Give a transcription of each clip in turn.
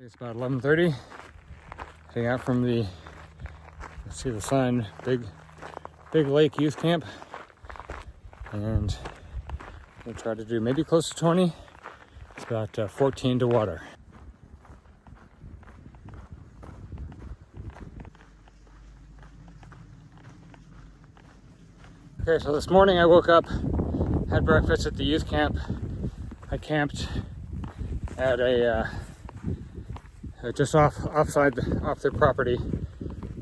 It's about 11:30. Heading out from the, let's see the sign, Big Lake Youth Camp. And we'll try to do maybe close to 20. It's about 14 to water. Okay, so this morning I woke up, had breakfast at the youth camp. I camped at a just off their property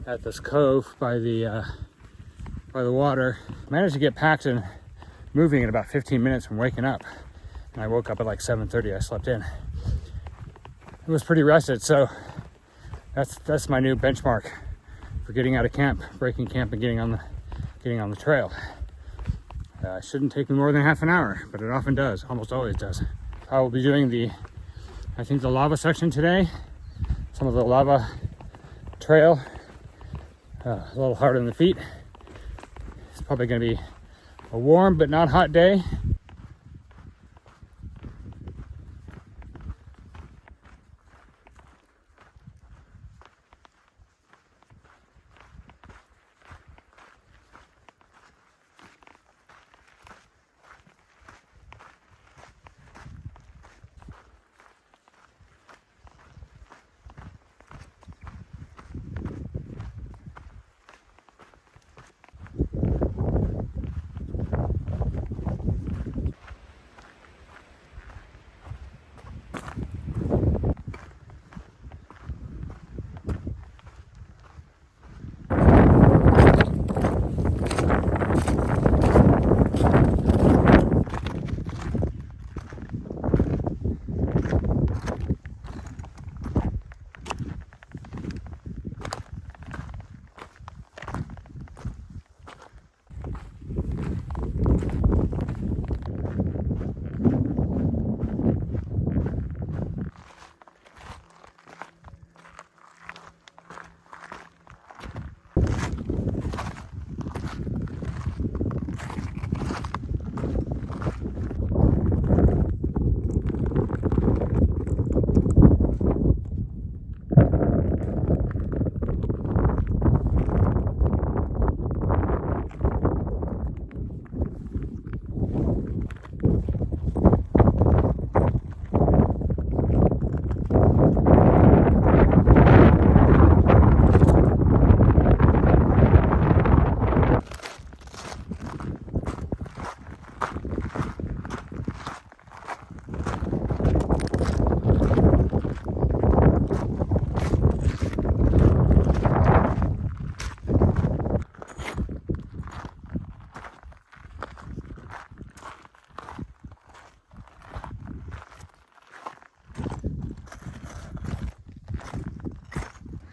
at this cove by the water. Managed to get packed and moving in about 15 minutes from waking up. And I woke up at like 7:30. I slept in. It was pretty rested, so that's my new benchmark for getting out of camp, breaking camp, and getting on the trail. Shouldn't take me more than half an hour, but it often does, almost always does. I will be doing the lava section today. Some of the lava trail, a little hard on the feet. It's probably going to be a warm but not hot day.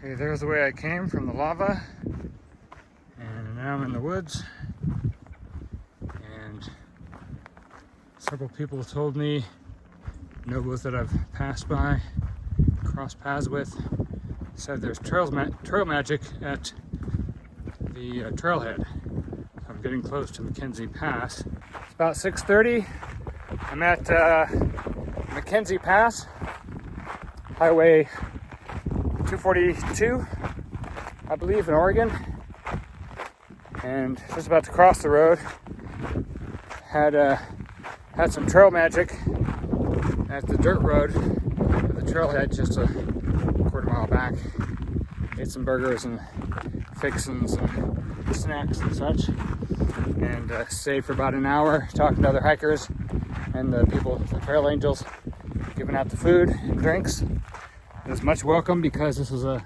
Okay, there's the way I came from the lava, and now I'm in the woods, and several people told me, nobles that I've passed by, crossed paths with, said there's trail magic at the trailhead. I'm getting close to McKenzie Pass. It's about 6:30. I'm at McKenzie Pass, Highway 242, I believe, in Oregon, and just about to cross the road. Had some trail magic at the dirt road at the trailhead just a quarter mile back. Ate some burgers and fixins and snacks and such, and stayed for about an hour talking to other hikers and the people, the trail angels, giving out the food and drinks. It was much welcome because this is a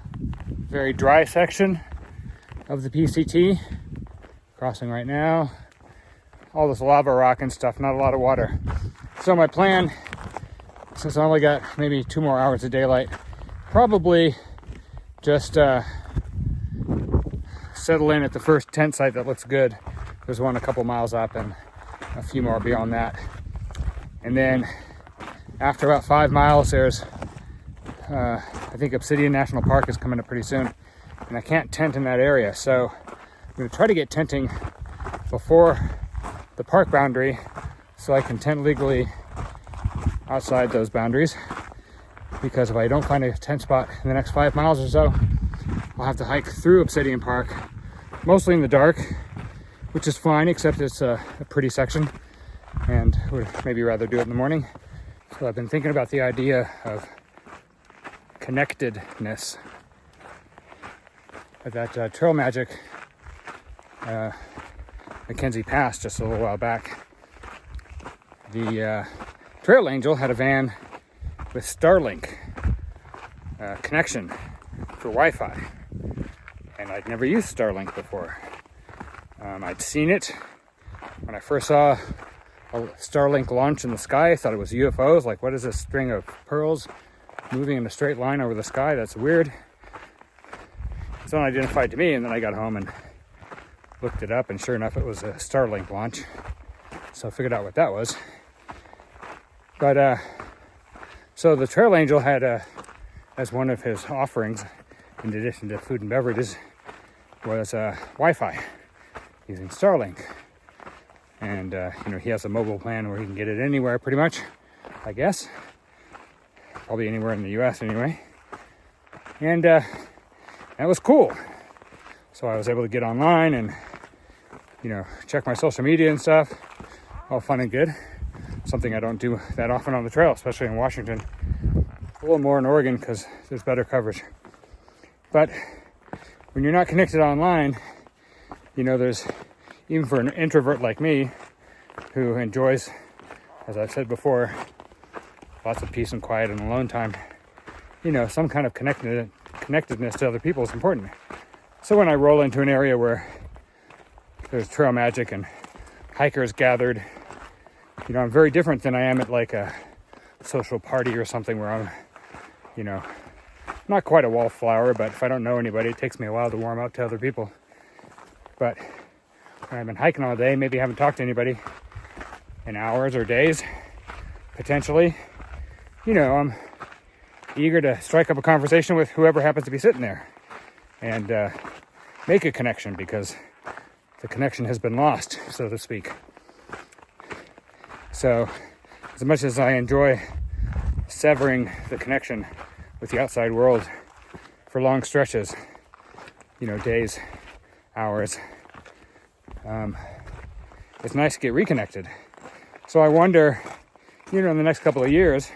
very dry section of the PCT. Crossing right now. All this lava rock and stuff, not a lot of water. So my plan, since I only got maybe 2 more hours of daylight, probably just settle in at the first tent site that looks good. There's one a couple miles up and a few more beyond that. And then after about 5 miles, there's I think Obsidian National Park is coming up pretty soon, and I can't tent in that area, so I'm going to try to get tenting before the park boundary so I can tent legally outside those boundaries. because if I don't find a tent spot in the next 5 miles or so, I'll have to hike through Obsidian Park, mostly in the dark, which is fine, except it's a pretty section and would maybe rather do it in the morning. So I've been thinking about the idea of connectedness. At that Trail Magic McKenzie Pass just a little while back, the Trail Angel had a van with Starlink connection for Wi-Fi, and I'd never used Starlink before. I'd seen it when I first saw a Starlink launch in the sky. I thought it was UFOs. Like, what is this string of pearls moving in a straight line over the sky? That's weird. It's unidentified to me, and then I got home and looked it up, and sure enough, it was a Starlink launch. So I figured out what that was. But so the Trail Angel had as one of his offerings, in addition to food and beverages, was Wi-Fi using Starlink. And he has a mobile plan where he can get it anywhere, pretty much, I guess. Probably anywhere in the US anyway. And that was cool. So I was able to get online and, check my social media and stuff. All fun and good. Something I don't do that often on the trail, especially in Washington. A little more in Oregon because there's better coverage. But when you're not connected online, there's, even for an introvert like me, who enjoys, as I've said before, lots of peace and quiet and alone time, some kind of connectedness to other people is important. So when I roll into an area where there's trail magic and hikers gathered, I'm very different than I am at like a social party or something where I'm, not quite a wallflower, but if I don't know anybody, it takes me a while to warm up to other people. But when I've been hiking all day, maybe haven't talked to anybody in hours or days, potentially, I'm eager to strike up a conversation with whoever happens to be sitting there and make a connection, because the connection has been lost, so to speak. So as much as I enjoy severing the connection with the outside world for long stretches, days, hours, it's nice to get reconnected. So I wonder, in the next couple of years,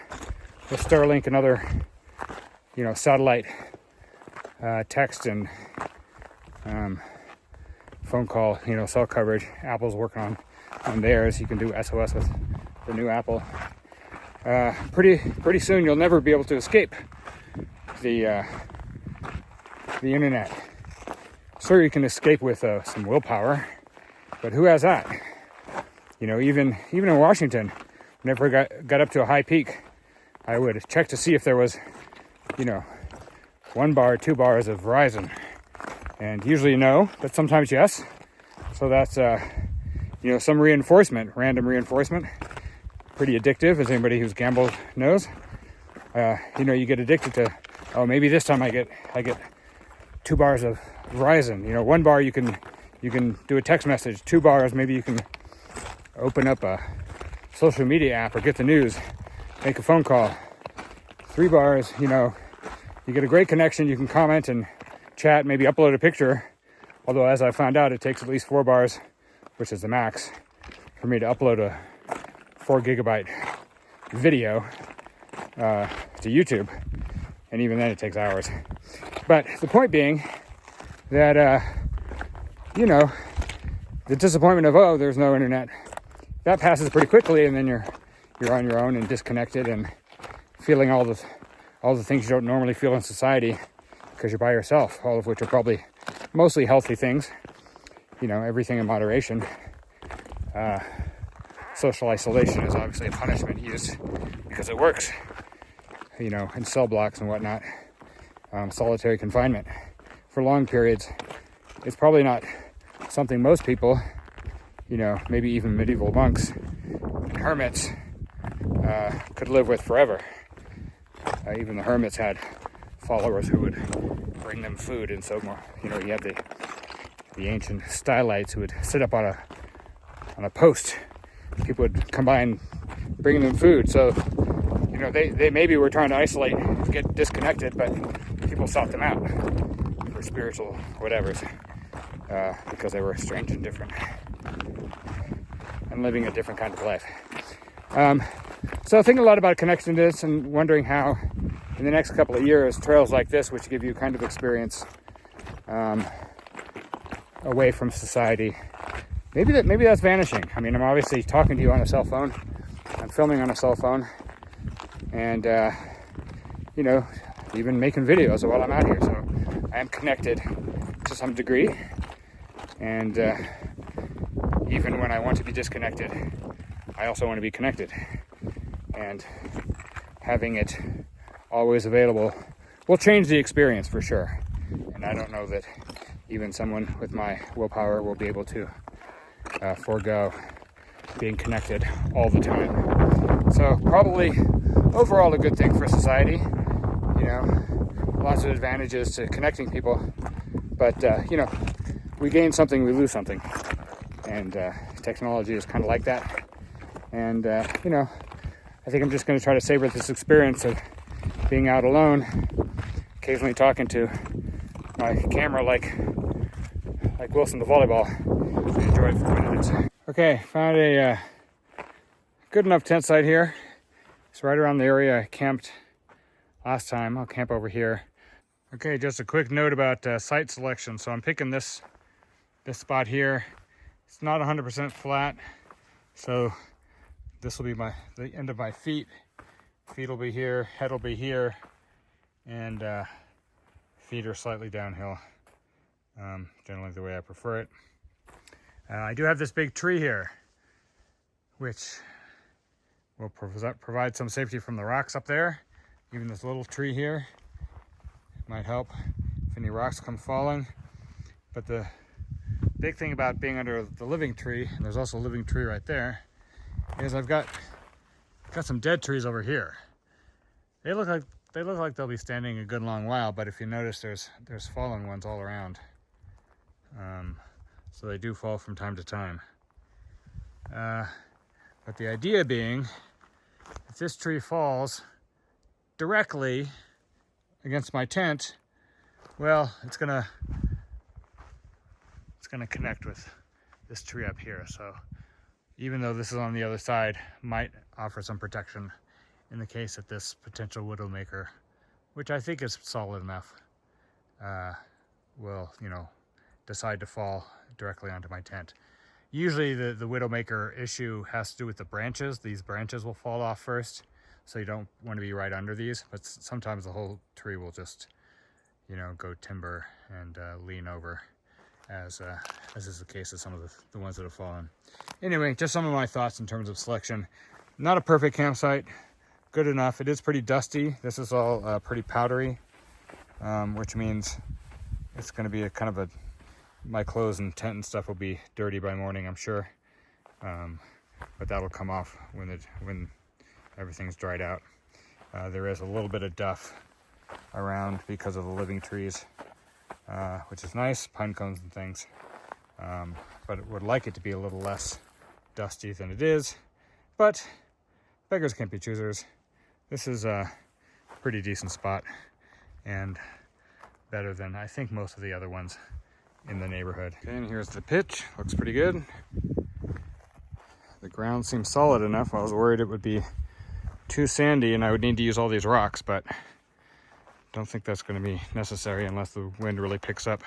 with Starlink and other, satellite text and phone call, cell coverage, Apple's working on theirs. You can do SOS with the new Apple. Pretty soon you'll never be able to escape the internet. Sure, you can escape with some willpower, but who has that? Even in Washington, whenever I got up to a high peak, I would check to see if there was, 1 bar, 2 bars of Verizon. And usually no, but sometimes yes. So that's, some reinforcement, random reinforcement. Pretty addictive, as anybody who's gambled knows. You get addicted to, maybe this time I get 2 bars of Verizon. 1 bar you can do a text message. 2 bars, maybe you can open up a social media app or get the news, make a phone call. 3 bars, you get a great connection. You can comment and chat, maybe upload a picture. Although, as I found out, it takes at least 4 bars, which is the max, for me to upload a 4 gigabyte video to YouTube. And even then it takes hours. But the point being that, the disappointment of, there's no internet, that passes pretty quickly, and then you're on your own and disconnected and feeling all the things you don't normally feel in society because you're by yourself, all of which are probably mostly healthy things, everything in moderation. Social isolation is obviously a punishment used because it works, in cell blocks and whatnot. Solitary confinement for long periods is probably not something most people, maybe even medieval monks and hermits could live with forever. Even the hermits had followers who would bring them food, and so more. You had the ancient stylites who would sit up on a post. People would come by and bring them food. So, they maybe were trying to isolate get disconnected, but people sought them out for spiritual whatevers, because they were strange and different and living a different kind of life. So thinking a lot about connectedness and wondering how in the next couple of years, trails like this, which give you kind of experience away from society, maybe that's vanishing. I mean, I'm obviously talking to you on a cell phone. I'm filming on a cell phone, and you know, even making videos while I'm out here. So I am connected to some degree, and even when I want to be disconnected, I also want to be connected. And having it always available will change the experience for sure. And I don't know that even someone with my willpower will be able to forego being connected all the time. So probably overall a good thing for society. You know, lots of advantages to connecting people, but you know, we gain something, we lose something, and technology is kind of like that. And you know, I think I'm just going to try to savor this experience of being out alone, occasionally talking to my camera like Wilson the volleyball. Enjoy it for minutes. Okay, found a good enough tent site here. It's right around the area I camped last time. I'll camp over here. Okay, just a quick note about site selection. So I'm picking this spot here. It's not 100% flat, so this will be the end of my feet. Feet will be here, head will be here, and feet are slightly downhill. Generally the way I prefer it. I do have this big tree here, which will provide some safety from the rocks up there. Even this little tree here might help if any rocks come falling. But the big thing about being under the living tree, and there's also a living tree right there, is I've got some dead trees over here. They look like they'll be standing a good long while, but if you notice, there's fallen ones all around. So they do fall from time to time. But the idea being, if this tree falls directly against my tent, well, it's gonna connect with this tree up here. So even though this is on the other side, might offer some protection in the case that this potential widowmaker, which I think is solid enough, will, you know, decide to fall directly onto my tent. Usually the widowmaker issue has to do with the branches. These branches will fall off first, so you don't want to be right under these, but sometimes the whole tree will just, you know, go timber and lean over, as is the case of some of the ones that have fallen. Anyway, just some of my thoughts in terms of selection. Not a perfect campsite, good enough. It is pretty dusty. This is all pretty powdery, which means it's going to be a kind of my clothes and tent and stuff will be dirty by morning, I'm sure. But that'll come off when everything's dried out. There is a little bit of duff around because of the living trees, which is nice, pine cones and things. But would like it to be a little less dusty than it is. But beggars can't be choosers. This is a pretty decent spot, and better than I think most of the other ones in the neighborhood. Okay, and here's the pitch. Looks pretty good. The ground seems solid enough. I was worried it would be too sandy and I would need to use all these rocks, but don't think that's going to be necessary unless the wind really picks up.